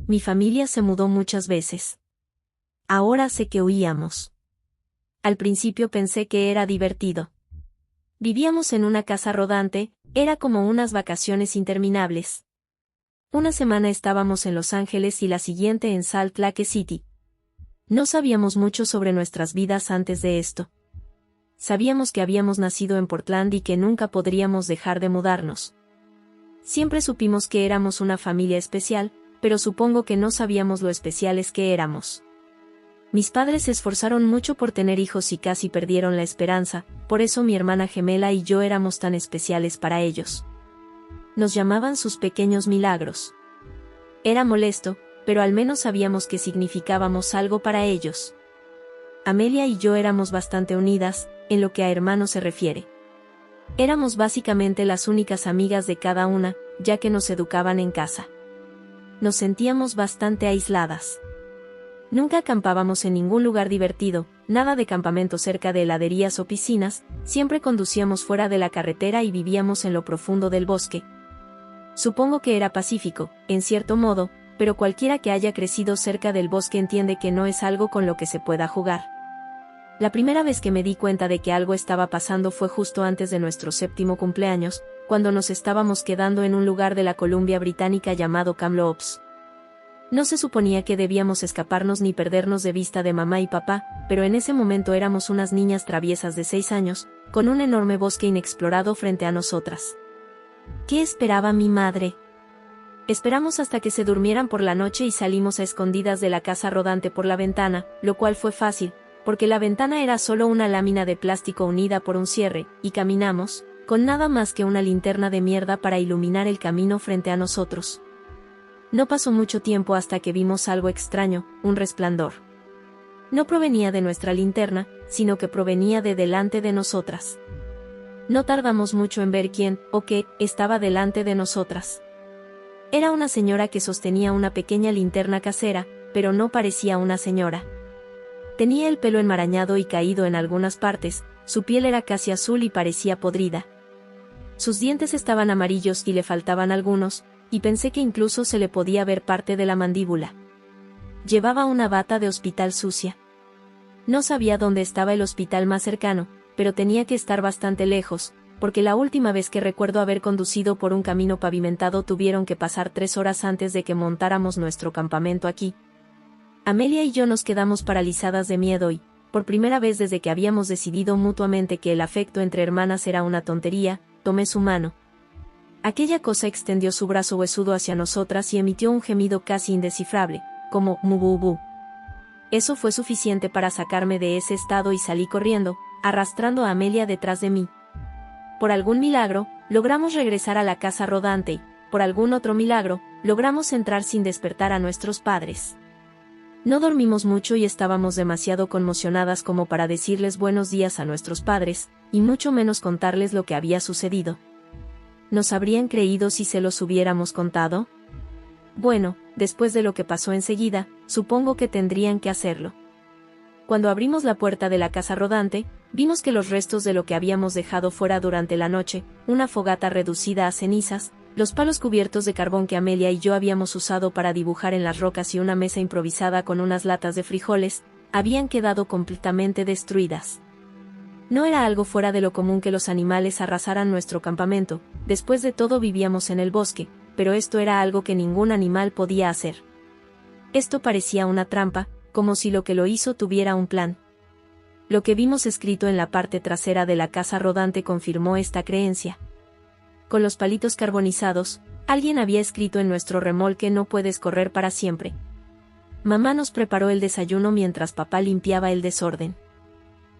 Mi familia se mudó muchas veces. Ahora sé que huíamos. Al principio pensé que era divertido. Vivíamos en una casa rodante, era como unas vacaciones interminables. Una semana estábamos en Los Ángeles y la siguiente en Salt Lake City. No sabíamos mucho sobre nuestras vidas antes de esto. Sabíamos que habíamos nacido en Portland y que nunca podríamos dejar de mudarnos. Siempre supimos que éramos una familia especial, pero supongo que no sabíamos lo especiales que éramos. Mis padres se esforzaron mucho por tener hijos y casi perdieron la esperanza, por eso mi hermana gemela y yo éramos tan especiales para ellos. Nos llamaban sus pequeños milagros. Era molesto, pero al menos sabíamos que significábamos algo para ellos. Amelia y yo éramos bastante unidas, en lo que a hermanos se refiere. Éramos básicamente las únicas amigas de cada una, ya que nos educaban en casa. Nos sentíamos bastante aisladas. Nunca acampábamos en ningún lugar divertido, nada de campamento cerca de heladerías o piscinas, siempre conducíamos fuera de la carretera y vivíamos en lo profundo del bosque. Supongo que era pacífico, en cierto modo, pero cualquiera que haya crecido cerca del bosque entiende que no es algo con lo que se pueda jugar. La primera vez que me di cuenta de que algo estaba pasando fue justo antes de nuestro 7º cumpleaños, cuando nos estábamos quedando en un lugar de la Columbia Británica llamado Kamloops. No se suponía que debíamos escaparnos ni perdernos de vista de mamá y papá, pero en ese momento éramos unas niñas traviesas de 6 años, con un enorme bosque inexplorado frente a nosotras. ¿Qué esperaba mi madre? Esperamos hasta que se durmieran por la noche y salimos a escondidas de la casa rodante por la ventana, lo cual fue fácil, porque la ventana era solo una lámina de plástico unida por un cierre, y caminamos, con nada más que una linterna de mierda para iluminar el camino frente a nosotros. No pasó mucho tiempo hasta que vimos algo extraño, un resplandor. No provenía de nuestra linterna, sino que provenía de delante de nosotras. No tardamos mucho en ver quién, o qué, estaba delante de nosotras. Era una señora que sostenía una pequeña linterna casera, pero no parecía una señora. Tenía el pelo enmarañado y caído en algunas partes, su piel era casi azul y parecía podrida. Sus dientes estaban amarillos y le faltaban algunos, y pensé que incluso se le podía ver parte de la mandíbula. Llevaba una bata de hospital sucia. No sabía dónde estaba el hospital más cercano, pero tenía que estar bastante lejos, porque la última vez que recuerdo haber conducido por un camino pavimentado tuvieron que pasar 3 horas antes de que montáramos nuestro campamento aquí. Amelia y yo nos quedamos paralizadas de miedo y, por primera vez desde que habíamos decidido mutuamente que el afecto entre hermanas era una tontería, tomé su mano. Aquella cosa extendió su brazo huesudo hacia nosotras y emitió un gemido casi indescifrable, como mu-bu-bu. Eso fue suficiente para sacarme de ese estado y salí corriendo, arrastrando a Amelia detrás de mí. Por algún milagro, logramos regresar a la casa rodante y, por algún otro milagro, logramos entrar sin despertar a nuestros padres. No dormimos mucho y estábamos demasiado conmocionadas como para decirles buenos días a nuestros padres, y mucho menos contarles lo que había sucedido. ¿Nos habrían creído si se los hubiéramos contado? Bueno, después de lo que pasó enseguida, supongo que tendrían que hacerlo. Cuando abrimos la puerta de la casa rodante, vimos que los restos de lo que habíamos dejado fuera durante la noche, una fogata reducida a cenizas, los palos cubiertos de carbón que Amelia y yo habíamos usado para dibujar en las rocas y una mesa improvisada con unas latas de frijoles, habían quedado completamente destruidas. No era algo fuera de lo común que los animales arrasaran nuestro campamento, después de todo vivíamos en el bosque, pero esto era algo que ningún animal podía hacer. Esto parecía una trampa, como si lo que lo hizo tuviera un plan. Lo que vimos escrito en la parte trasera de la casa rodante confirmó esta creencia. Con los palitos carbonizados, alguien había escrito en nuestro remolque: no puedes correr para siempre. Mamá nos preparó el desayuno mientras papá limpiaba el desorden.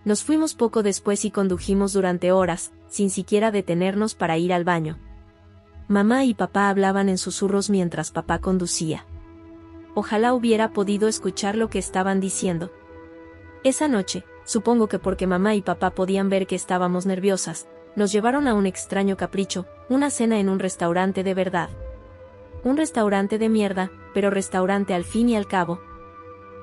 Nos fuimos poco después y condujimos durante horas, sin siquiera detenernos para ir al baño. Mamá y papá hablaban en susurros mientras papá conducía. Ojalá hubiera podido escuchar lo que estaban diciendo. Esa noche, supongo que porque mamá y papá podían ver que estábamos nerviosas, nos llevaron a un extraño capricho, una cena en un restaurante de verdad. Un restaurante de mierda, pero restaurante al fin y al cabo.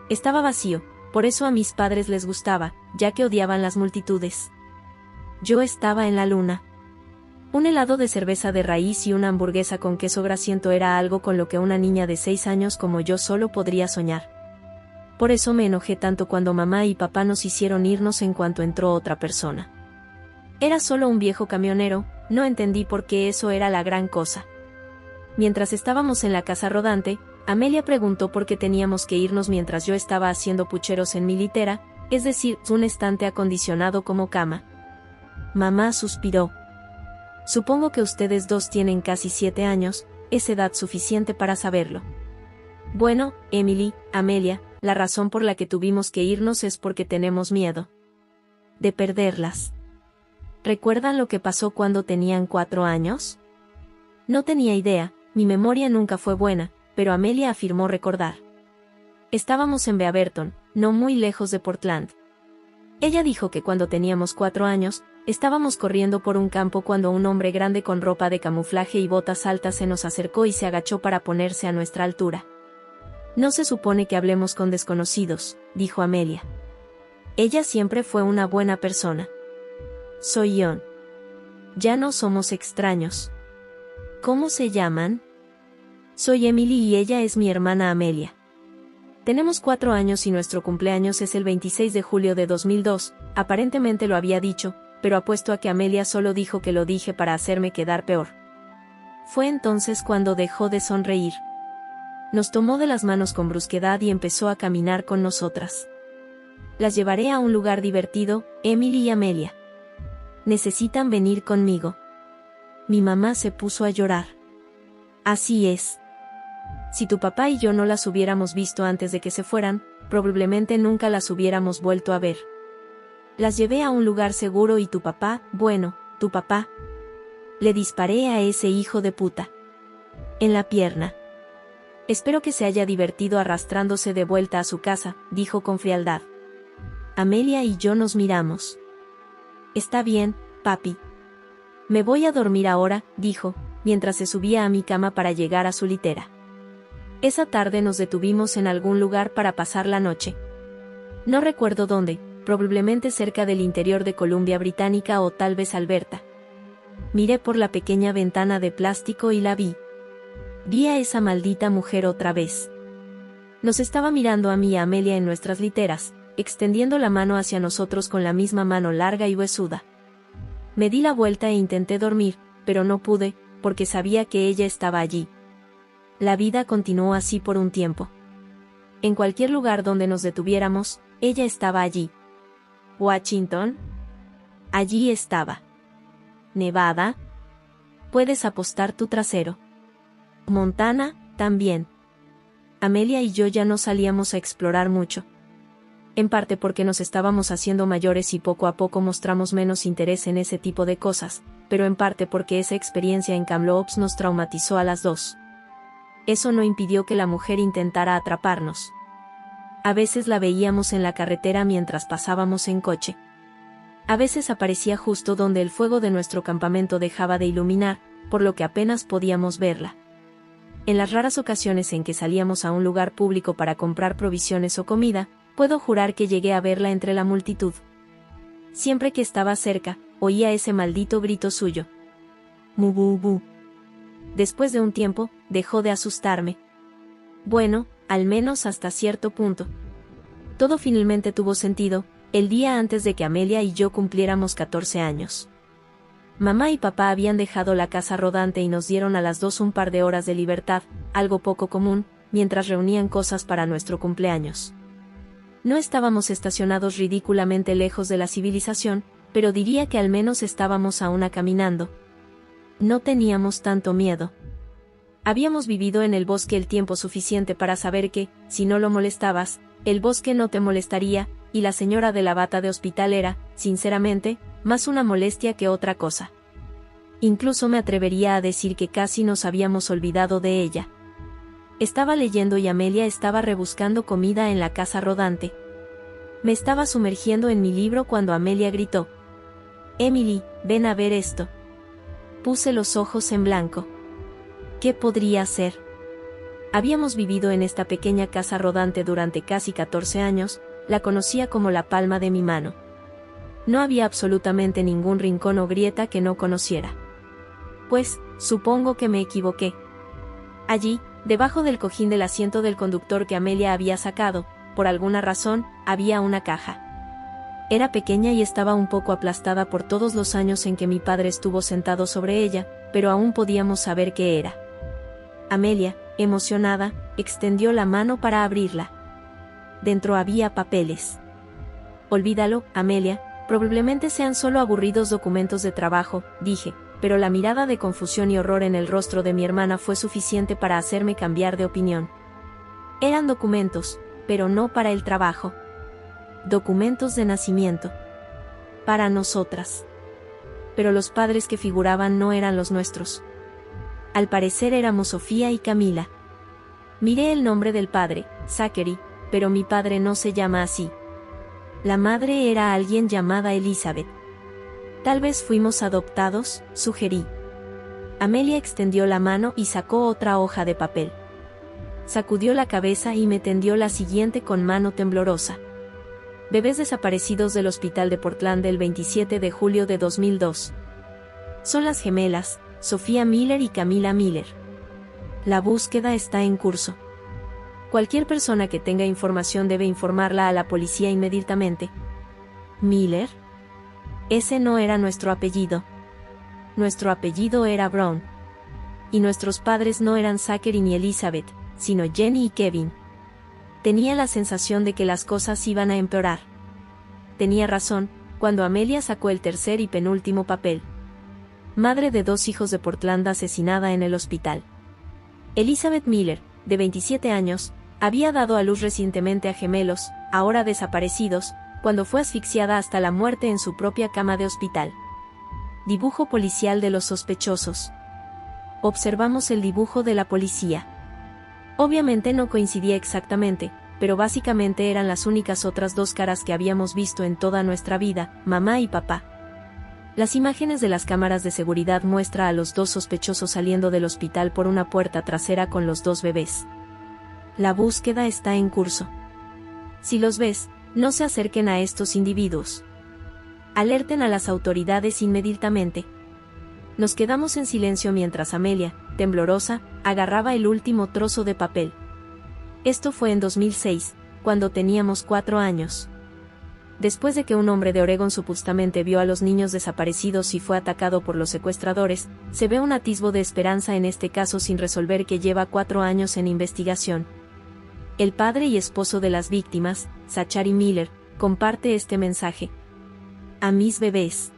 Estaba vacío, por eso a mis padres les gustaba, ya que odiaban las multitudes. Yo estaba en la luna. Un helado de cerveza de raíz y una hamburguesa con queso grasiento era algo con lo que una niña de 6 años como yo solo podría soñar. Por eso me enojé tanto cuando mamá y papá nos hicieron irnos en cuanto entró otra persona. Era solo un viejo camionero, no entendí por qué eso era la gran cosa. Mientras estábamos en la casa rodante, Amelia preguntó por qué teníamos que irnos mientras yo estaba haciendo pucheros en mi litera, es decir, un estante acondicionado como cama. Mamá suspiró. Supongo que ustedes dos tienen casi 7 años, es edad suficiente para saberlo. Bueno, Emily, Amelia, la razón por la que tuvimos que irnos es porque tenemos miedo de perderlas. ¿Recuerdan lo que pasó cuando tenían 4 años? No tenía idea, mi memoria nunca fue buena, pero Amelia afirmó recordar. Estábamos en Beaverton, no muy lejos de Portland. Ella dijo que cuando teníamos 4 años, estábamos corriendo por un campo cuando un hombre grande con ropa de camuflaje y botas altas se nos acercó y se agachó para ponerse a nuestra altura. No se supone que hablemos con desconocidos, dijo Amelia. Ella siempre fue una buena persona. Soy John. Ya no somos extraños. ¿Cómo se llaman? Soy Emily y ella es mi hermana Amelia. Tenemos 4 años y nuestro cumpleaños es el 26 de julio de 2002, aparentemente lo había dicho, pero apuesto a que Amelia solo dijo que lo dije para hacerme quedar peor. Fue entonces cuando dejó de sonreír. Nos tomó de las manos con brusquedad y empezó a caminar con nosotras. Las llevaré a un lugar divertido, Emily y Amelia. Necesitan venir conmigo. Mi mamá se puso a llorar. Así es. Si tu papá y yo no las hubiéramos visto antes de que se fueran, probablemente nunca las hubiéramos vuelto a ver. Las llevé a un lugar seguro y tu papá, bueno, tu papá. Le disparé a ese hijo de puta. En la pierna. Espero que se haya divertido arrastrándose de vuelta a su casa, dijo con frialdad. Amelia y yo nos miramos. Está bien, papi. Me voy a dormir ahora, dijo, mientras se subía a mi cama para llegar a su litera. Esa tarde nos detuvimos en algún lugar para pasar la noche. No recuerdo dónde, probablemente cerca del interior de Columbia Británica o tal vez Alberta. Miré por la pequeña ventana de plástico y la vi. Vi a esa maldita mujer otra vez. Nos estaba mirando a mí y a Amelia en nuestras literas, extendiendo la mano hacia nosotros con la misma mano larga y huesuda. Me di la vuelta e intenté dormir, pero no pude, porque sabía que ella estaba allí. La vida continuó así por un tiempo. En cualquier lugar donde nos detuviéramos, ella estaba allí. ¿Washington? Allí estaba. ¿Nevada? Puedes apostar tu trasero. Montana, también. Amelia y yo ya no salíamos a explorar mucho. En parte porque nos estábamos haciendo mayores y poco a poco mostramos menos interés en ese tipo de cosas, pero en parte porque esa experiencia en Kamloops nos traumatizó a las dos. Eso no impidió que la mujer intentara atraparnos. A veces la veíamos en la carretera mientras pasábamos en coche. A veces aparecía justo donde el fuego de nuestro campamento dejaba de iluminar, por lo que apenas podíamos verla. En las raras ocasiones en que salíamos a un lugar público para comprar provisiones o comida, puedo jurar que llegué a verla entre la multitud. Siempre que estaba cerca, oía ese maldito grito suyo. Mu-bu-bu. Después de un tiempo, dejó de asustarme. Bueno, al menos hasta cierto punto. Todo finalmente tuvo sentido, el día antes de que Amelia y yo cumpliéramos 14 años. Mamá y papá habían dejado la casa rodante y nos dieron a las dos un par de horas de libertad, algo poco común, mientras reunían cosas para nuestro cumpleaños. No estábamos estacionados ridículamente lejos de la civilización, pero diría que al menos estábamos a una caminando. No teníamos tanto miedo. Habíamos vivido en el bosque el tiempo suficiente para saber que, si no lo molestabas, el bosque no te molestaría, y la señora de la bata de hospital era, sinceramente, más una molestia que otra cosa. Incluso me atrevería a decir que casi nos habíamos olvidado de ella. Estaba leyendo y Amelia estaba rebuscando comida en la casa rodante. Me estaba sumergiendo en mi libro cuando Amelia gritó. Emily, ven a ver esto. Puse los ojos en blanco. ¿Qué podría ser? Habíamos vivido en esta pequeña casa rodante durante casi 14 años, la conocía como la palma de mi mano. No había absolutamente ningún rincón o grieta que no conociera. Pues, supongo que me equivoqué. Allí, debajo del cojín del asiento del conductor que Amelia había sacado, por alguna razón, había una caja. Era pequeña y estaba un poco aplastada por todos los años en que mi padre estuvo sentado sobre ella, pero aún podíamos saber qué era. Amelia, emocionada, extendió la mano para abrirla. Dentro había papeles. Olvídalo, Amelia, probablemente sean solo aburridos documentos de trabajo, dije, pero la mirada de confusión y horror en el rostro de mi hermana fue suficiente para hacerme cambiar de opinión. Eran documentos, pero no para el trabajo. Documentos de nacimiento. Para nosotras. Pero los padres que figuraban no eran los nuestros. Al parecer éramos Sofía y Camila. Miré el nombre del padre, Zachary, pero mi padre no se llama así. La madre era alguien llamada Elizabeth. Tal vez fuimos adoptados, sugerí. Amelia extendió la mano y sacó otra hoja de papel. Sacudió la cabeza y me tendió la siguiente con mano temblorosa. Bebés desaparecidos del hospital de Portland del 27 de julio de 2002. Son las gemelas, Sofía Miller y Camila Miller. La búsqueda está en curso. Cualquier persona que tenga información debe informarla a la policía inmediatamente. ¿Miller? Ese no era nuestro apellido. Nuestro apellido era Brown. Y nuestros padres no eran Zachary ni Elizabeth, sino Jenny y Kevin. Tenía la sensación de que las cosas iban a empeorar. Tenía razón, cuando Amelia sacó el tercer y penúltimo papel. Madre de 2 hijos de Portland asesinada en el hospital. Elizabeth Miller, de 27 años, había dado a luz recientemente a gemelos, ahora desaparecidos, cuando fue asfixiada hasta la muerte en su propia cama de hospital. Dibujo policial de los sospechosos. Observamos el dibujo de la policía. Obviamente no coincidía exactamente, pero básicamente eran las únicas otras 2 caras que habíamos visto en toda nuestra vida, mamá y papá. Las imágenes de las cámaras de seguridad muestran a los 2 sospechosos saliendo del hospital por una puerta trasera con los 2 bebés. La búsqueda está en curso. Si los ves, no se acerquen a estos individuos. Alerten a las autoridades inmediatamente. Nos quedamos en silencio mientras Amelia, temblorosa, agarraba el último trozo de papel. Esto fue en 2006, cuando teníamos 4 años. Después de que un hombre de Oregón supuestamente vio a los niños desaparecidos y fue atacado por los secuestradores, se ve un atisbo de esperanza en este caso sin resolver que lleva 4 años en investigación. El padre y esposo de las víctimas, Zachary Miller, comparte este mensaje. A mis bebés.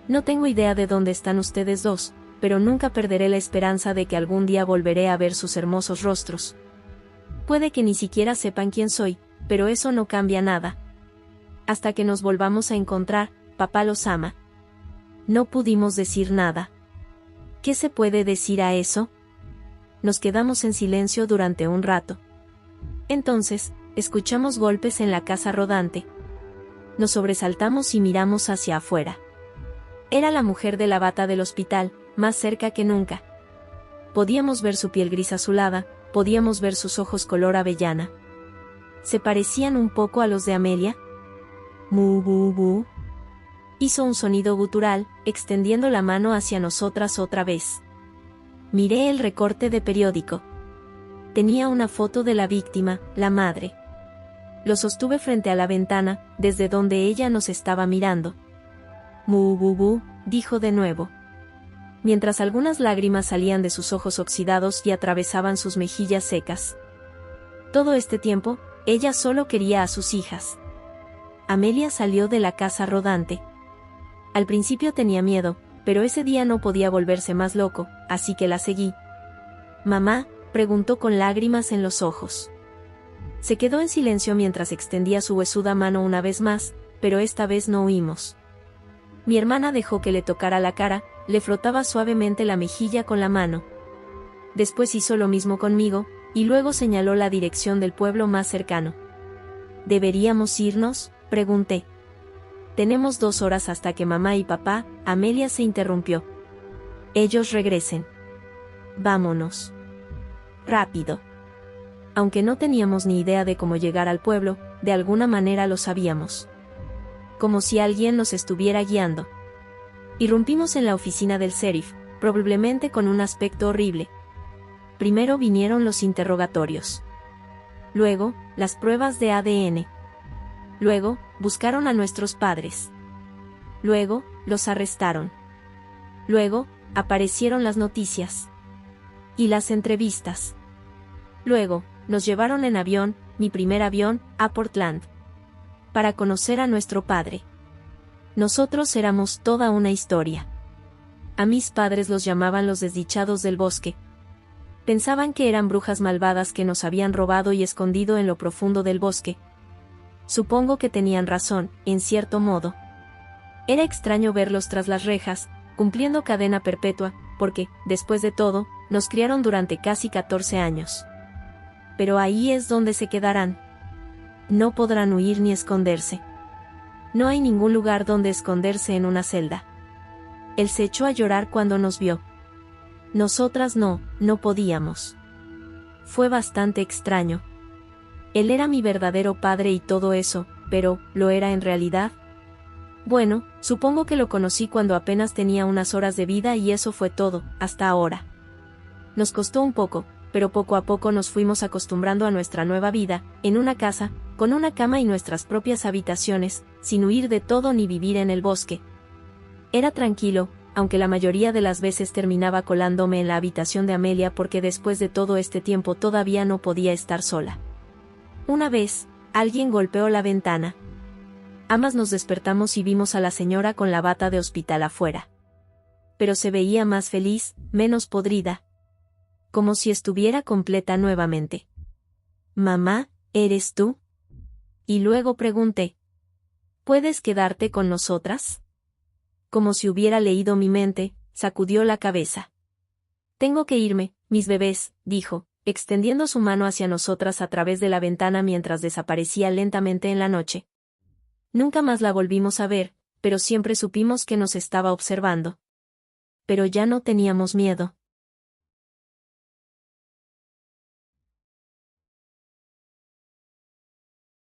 No tengo idea de dónde están ustedes 2, pero nunca perderé la esperanza de que algún día volveré a ver sus hermosos rostros. Puede que ni siquiera sepan quién soy, pero eso no cambia nada. Hasta que nos volvamos a encontrar, papá los ama. No pudimos decir nada. ¿Qué se puede decir a eso? Nos quedamos en silencio durante un rato. Entonces, escuchamos golpes en la casa rodante. Nos sobresaltamos y miramos hacia afuera. Era la mujer de la bata del hospital, más cerca que nunca. Podíamos ver su piel gris azulada, podíamos ver sus ojos color avellana. ¿Se parecían un poco a los de Amelia? Mu bu bu. Hizo un sonido gutural, extendiendo la mano hacia nosotras otra vez. Miré el recorte de periódico. Tenía una foto de la víctima, la madre. Lo sostuve frente a la ventana, desde donde ella nos estaba mirando. Mu bu bu, dijo de nuevo. Mientras algunas lágrimas salían de sus ojos oxidados y atravesaban sus mejillas secas. Todo este tiempo, ella solo quería a sus hijas. Amelia salió de la casa rodante. Al principio tenía miedo, pero ese día no podía volverse más loco, así que la seguí. «Mamá», preguntó con lágrimas en los ojos. Se quedó en silencio mientras extendía su huesuda mano una vez más, pero esta vez no huimos. Mi hermana dejó que le tocara la cara, le frotaba suavemente la mejilla con la mano. Después hizo lo mismo conmigo, y luego señaló la dirección del pueblo más cercano. ¿Deberíamos irnos?, pregunté. Tenemos 2 horas hasta que mamá y papá, Amelia se interrumpió. Ellos regresen. Vámonos. Rápido. Aunque no teníamos ni idea de cómo llegar al pueblo, de alguna manera lo sabíamos. Como si alguien nos estuviera guiando. Irrumpimos en la oficina del sheriff, probablemente con un aspecto horrible. Primero vinieron los interrogatorios. Luego, las pruebas de ADN. Luego, buscaron a nuestros padres. Luego, los arrestaron. Luego, aparecieron las noticias. Y las entrevistas. Luego, nos llevaron en avión, mi primer avión, a Portland. Para conocer a nuestro padre. Nosotros éramos toda una historia. A mis padres los llamaban los desdichados del bosque. Pensaban que eran brujas malvadas que nos habían robado y escondido en lo profundo del bosque. Supongo que tenían razón, en cierto modo. Era extraño verlos tras las rejas, cumpliendo cadena perpetua, porque, después de todo, nos criaron durante casi 14 años. Pero ahí es donde se quedarán. No podrán huir ni esconderse. No hay ningún lugar donde esconderse en una celda. Él se echó a llorar cuando nos vio. Nosotras no podíamos. Fue bastante extraño. Él era mi verdadero padre y todo eso, pero, ¿lo era en realidad? Bueno, supongo que lo conocí cuando apenas tenía unas horas de vida y eso fue todo, hasta ahora. Nos costó un poco, pero poco a poco nos fuimos acostumbrando a nuestra nueva vida, en una casa, con una cama y nuestras propias habitaciones, sin huir de todo ni vivir en el bosque. Era tranquilo, aunque la mayoría de las veces terminaba colándome en la habitación de Amelia porque después de todo este tiempo todavía no podía estar sola. Una vez, alguien golpeó la ventana. Ambas nos despertamos y vimos a la señora con la bata de hospital afuera. Pero se veía más feliz, menos podrida. Como si estuviera completa nuevamente. «Mamá, ¿eres tú?» Y luego pregunté. «¿Puedes quedarte con nosotras?» Como si hubiera leído mi mente, sacudió la cabeza. «Tengo que irme, mis bebés», dijo, extendiendo su mano hacia nosotras a través de la ventana mientras desaparecía lentamente en la noche. Nunca más la volvimos a ver, pero siempre supimos que nos estaba observando. Pero ya no teníamos miedo.